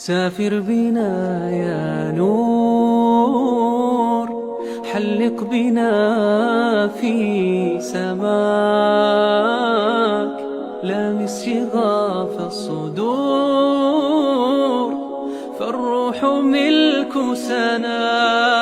سافر بنا يا نور، حلق بنا في سماك، لامس شغاف الصدور، فالروح ملك سناك.